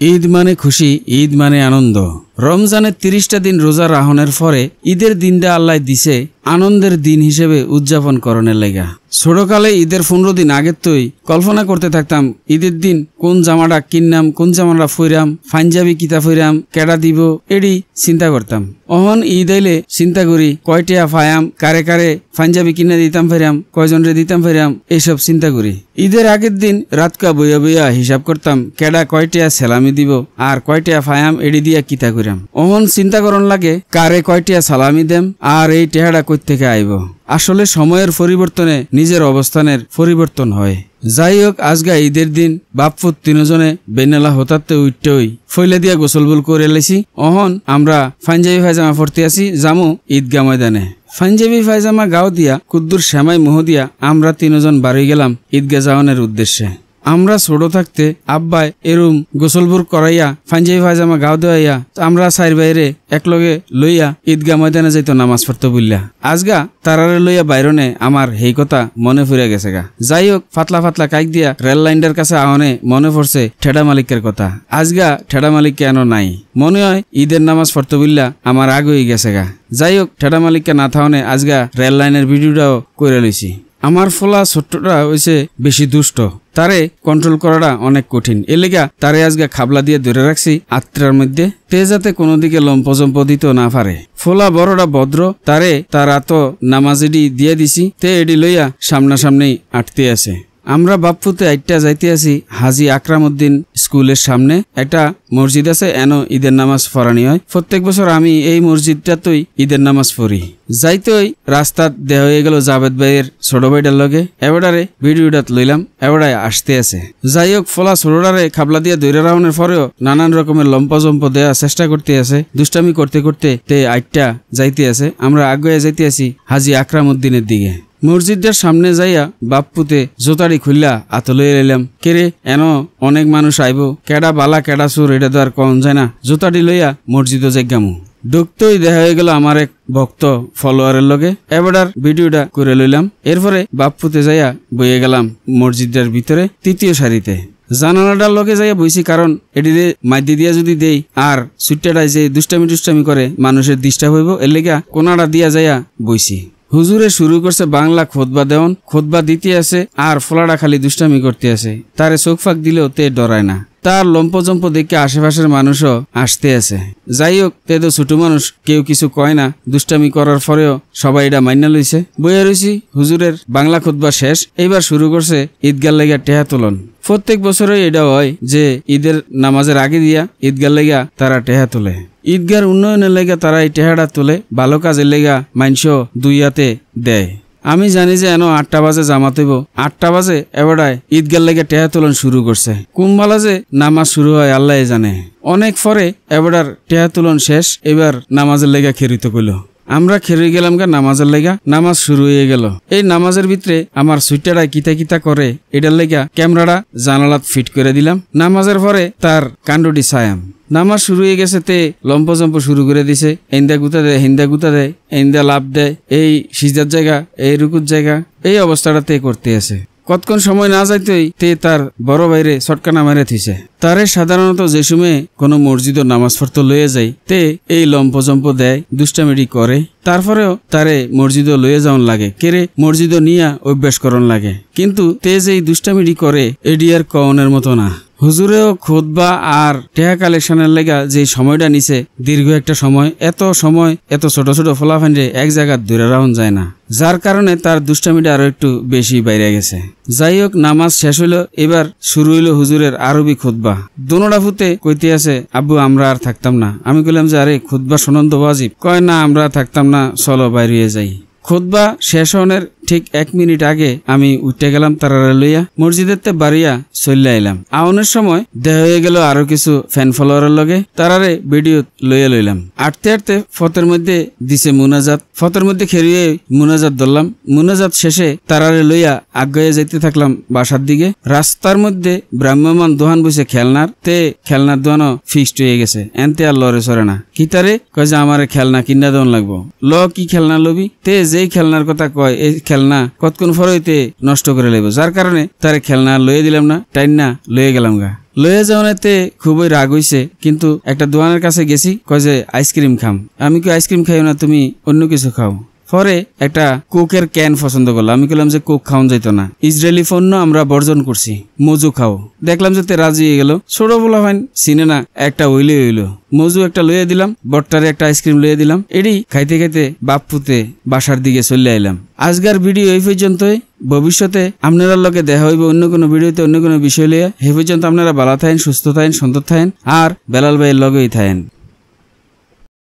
ঈদ মানে খুশি, ঈদ মানে আনন্দ। রমজানের ৩০টা দিন রোজা রাখনের পরে ঈদের দিনটা আল্লাহ দিছে আনন্দের দিন হিসেবে উদযাপন করণের লেগা। ছোটকালে ঈদের ১৫ দিন আগের তোই কল্পনা করতে থাকতাম ঈদের দিন কোন জামাটা কিনলাম, কোন জামাটা ফইরাম, পাঞ্জাবি কিতা ফইরাম, কেডা দিব, এডি চিন্তা করতাম। অহন ঈদ আইলে চিন্তা করি কয়টিয়া ফায়াম, কারে কারে পাঞ্জাবি কিনে দিতাম ফেরাম, কয়জন রে দিতাম ফেরাম, এইসব চিন্তা করি। ঈদের আগের দিন রাতকা বইয়া বইয়া হিসাব করতাম কেডা কয়টিয়া সালামি দিব আর কয়টিয়া ফায়াম, এডি দিয়া কিতা করিম। অহন চিন্তা করন লাগে কারে কয়টিয়া সালামি দেম আর এই টেহাডা কই থেকে আইব। আসলে সময়ের পরিবর্তনে নিজের অবস্থানের পরিবর্তন হয়। যাই হোক, আজগা ঈদের দিন বাপপুত তিনজনে বেনেলা হতাতে উঠতেই ফইলা দিয়া গোসলবুল করে লেছি। অহন আমরা পাঞ্জাবি পায়জামা পরতে আসি জামু ঈদগা ময়দানে। পাঞ্জাবি পায়জামা গাও দিয়া কুদ্দুর শ্যামাই মোহ দিয়া আমরা তিনজন বাড়ি গেলাম ঈদগা যাওয়ানের উদ্দেশ্যে। আমরা ছোট থাকতে আব্বাই এরুম গোসলবুর করাইয়া পাঞ্জাবি পায়জামা গাও দেওয়াইয়া আমরা চার বাইরে একলগে লইয়া ঈদগা ময়দানে যাইতো নামাজ পড়তে বললা। আজগা তারারে লইয়া বাইরনে আমার হেই কথা মনে ফুরে গেছে গা। যাই হোক, ফাতলা ফাতলা কাইক দিয়া রেল লাইনটার কাছে আহনে মনে পড়ছে ঠেডা মালিকের কথা। আজগা ঠেডা মালিক কেন নাই, মনে হয় ঈদের নামাজ পড়তে বললা আমার আগ হয়ে গেছে গা। যাই হোক, ঠেডা মালিককে না থাওনে আজগা রেল লাইনের ভিডিওটাও করে লইছি। আমার ফলা ছোট্টটা হয়েছে বেশি দুষ্ট, তারে কন্ট্রোল করাটা অনেক কঠিন। এলেগা তারে আজকে খাবলা দিয়ে ধরে রাখছি আত্রার মধ্যে, তে যাতে কোনো দিকে লম্পজম্প দিত না পারে। ফোলা বড়টা ভদ্র, তারে তার আত নামাজ এডি দিয়ে দিছি, তে এডি লইয়া সামনাসামনি আটতে আছে। আমরা বাপ্পুতে আইটা যাইতে আছি হাজি আকরাম উদ্দিন স্কুলের সামনে একটা মসজিদ আছে, এন ঈদের নামাজ পড়ানি হয়। প্রত্যেক বছর আমি এই মসজিদটাতেই ঈদের নামাজ পড়ি। যাইতেই রাস্তাত দেহ হয়ে গেল জাভেদ ভাইয়ের ছোট ভাইটার লগে, এবারে ভিডিওটা লইলাম, এবারে আসতে আছে। যাই হোক, ফলা ছোটটারে খাবলা দিয়ে দৈরা রাউনের পরেও নানান রকমের লম্পজম্প দেওয়ার চেষ্টা করতে আছে, দুষ্টামি করতে করতে তে আইটা যাইতে আছে। আমরা আগে যাইতে আছি হাজি আকরাম উদ্দিনের দিকে। মসজিদের সামনে যাইয়া বাপ্পুতে জোতাড়ি খুললা আত লইয়া এলাম। কেরে এন অনেক মানুষ আইব, কেডা বালা কেডা সুর এটা তো আর কন যায় না। জোতাড়ি লইয়া মসজিদে যাইগামু। ঢুকতেই দেখা হয়ে গেল আমার এক ভক্ত ফলোয়ারের লগে। এবার ভিডিওটা করে লইলাম। এরপরে বাপ্পুতে যাইয়া বইয়ে গেলাম মসজিদের ভিতরে তৃতীয় সারিতে। জানালাটার লগে যাইয়া বইছি, কারণ এটিতে মাইদি দিয়া যদি দেই আর সুইটাটাই যে দুষ্টামি করে মানুষের ডিস্টার্ব হইব, এর লেগা কোনাটা দিয়া যাইয়া বইছি। হুজুরে শুরু করছে বাংলা খোদবা দেওয়ান, খোদবা দিতে আছে আর ফোলাটা খালি দুষ্টামি করতে আছে। তারে চোখ ফাঁক দিলেও তে ডরায় না। তার লম্পজম্প দেখে আশেপাশের মানুষও আসতে আছে। যাই হোক, তে তো ছোট মানুষ, কেউ কিছু কয় না। দুষ্টামি করার পরেও সবাই এটা মাইনা লইছে। বইয়া রইছি। হুজুরের বাংলা খুতবা শেষ, এইবার শুরু করছে ঈদগার লাগা টেহা তোলন। প্রত্যেক বছরই এটা হয় যে ঈদের নামাজের আগে দিয়া ঈদগার লাগা তারা টেহা তোলে। ঈদগার উন্নয়নের লেগা তারা এই টেহাটা তোলে, ভালো কাজের লেগা মাইনস দুই হাতে দেয়। আমি জানি যে এন ৮টা বাজে জামাত হইব, ৮টা বাজে এবারে ঈদগার লেগে টেহা তোলন শুরু করছে। কুম্বালা যে নামাজ শুরু হয় আল্লাহ জানে। অনেক পরে এবার টেহা তোলন শেষ, এবার নামাজের লেগা খেরিত কইল। আমরা খেরে গেলাম গা নামাজের লেগা। নামাজ শুরু হয়ে গেল। এই নামাজের ভিতরে আমার সুইটারা কিতা কিতা করে এটার লেগা ক্যামেরাটা জানালাত ফিট করে দিলাম। নামাজের পরে তার কাণ্ডটি ছায়াম। নামাজ শুরু হয়ে গেছে, তে লম্পজম্প শুরু করে দিছে। এন্দা গুতা দেয়, হিন্দা গুতা দেয়, এন্দা লাভ দেয়, এই সিজার জায়গা, এই রুকুর জায়গা, এই অবস্থাটা তে করতে আছে। কতক্ষণ সময় না যাইতেই তে তার বড় বাইরে ছটকানা মারে থিছে। তারে সাধারণত যে সময় কোনো মসজিদ নামাজ পড়তে লয়ে যায়, তে এই লম্পজম্প দেয়, দুষ্টামিটি করে। তারপরেও তারে মসজিদও লয়ে যাওয়ান লাগে, কেরে মসজিদও নিয়া অভ্যাস করন লাগে। কিন্তু তে যেই দুষ্টামিটি করে এডি আর কওনের মতো না। হুজুরেও খুতবা আর টেহা কালেকশনের লেগা যে সময়টা নিছে দীর্ঘ একটা সময়, এত ছোট ছোট ফলাফান্ডে এক জায়গায় দূরে রাউন যায় না, যার কারণে তার দুষ্টামিটা আরো একটু বেশি বাইরে গেছে। যাই হোক, নামাজ শেষ হইলো। এবার শুরু হইলো হুজুরের আরবি খুতবা। দোনোটা ফুতে কইতে আছে, আব্বু আমরা আর থাকতাম না। আমি কইলাম যে আরে খুতবা শোনন তো ওয়াজিব। কয় না, আমরা থাকতাম না, চলো বাইরে যাই। খুতবা শেষ হওয়ার ঠিক 1 মিনিট আগে আমি উঠে গেলাম তারারে লইয়া মসজিদের তে বাড়িয়া চলে আইলাম। আউনের সময় দেখা হয়ে গেল আরো কিছু ফ্যান ফলোয়ারের লগে, তারারে ভিডিও লইয়া লইলাম। আটতে আটতে ফতের মধ্যে দিছে মুনাজাত। ফতের মধ্যে খেরিয়ে মুনাজাত ধরলাম। মুনাজাত শেষে তারারে লইয়া আগাইয়া যাইতে থাকলাম বাসার দিকে। রাস্তার মধ্যে ব্রাহ্মমান দোহান বসে খেলনার, তে খেলনার দোহানও ফিক্সড হয়ে গেছে। এনতে আর লড়ে সরে না। কিতারে কয় যে আমার খেলনা কিনা দোন লাগবো। ল কি খেলনা লবি? তে যে যেই খেলনার কথা কয় এই খেলনা কতক্ষণ ফরইতে নষ্ট করে লেব, যার কারণে তারে খেলনা লয়ে দিলাম না, টাইন না লয়ে গেলাম গা। লয়ে যাওয়াতে খুবই রাগ হইছে, কিন্তু একটা দোকানের কাছে গেছি, কয় যে আইসক্রিম খাম। আমি কি আইসক্রিম খাইও না, তুমি অন্য কিছু খাও। পরে একটা কোকের ক্যান পছন্দ করলাম, আমি বললাম যে কোক খাওয়ান যাইতো না, ইসরায়েলি পণ্য আমরা বর্জন করছি, মজু খাও। দেখলাম যে রাজি হয়ে গেল, ছোট বলা হয় চিনে না, একটা হইলো মজু একটা লইয়ে দিলাম, বট্টারে একটা আইসক্রিম লইয়ে দিলাম, এডি খাইতে খাইতে বাপপুতে বাসার দিকে চলে আইলাম। আজকের ভিডিও এই পর্যন্তই। ভবিষ্যতে আপনারা লগে দেখা হইবে অন্য কোনো ভিডিওতে অন্য কোনো বিষয় লইয়া। সে পর্যন্ত আপনারা ভালো থাকেন, সুস্থ থাকেন, সুন্দর থাকেন, আর বেলাল ভাইয়ের লগেই থাকেন।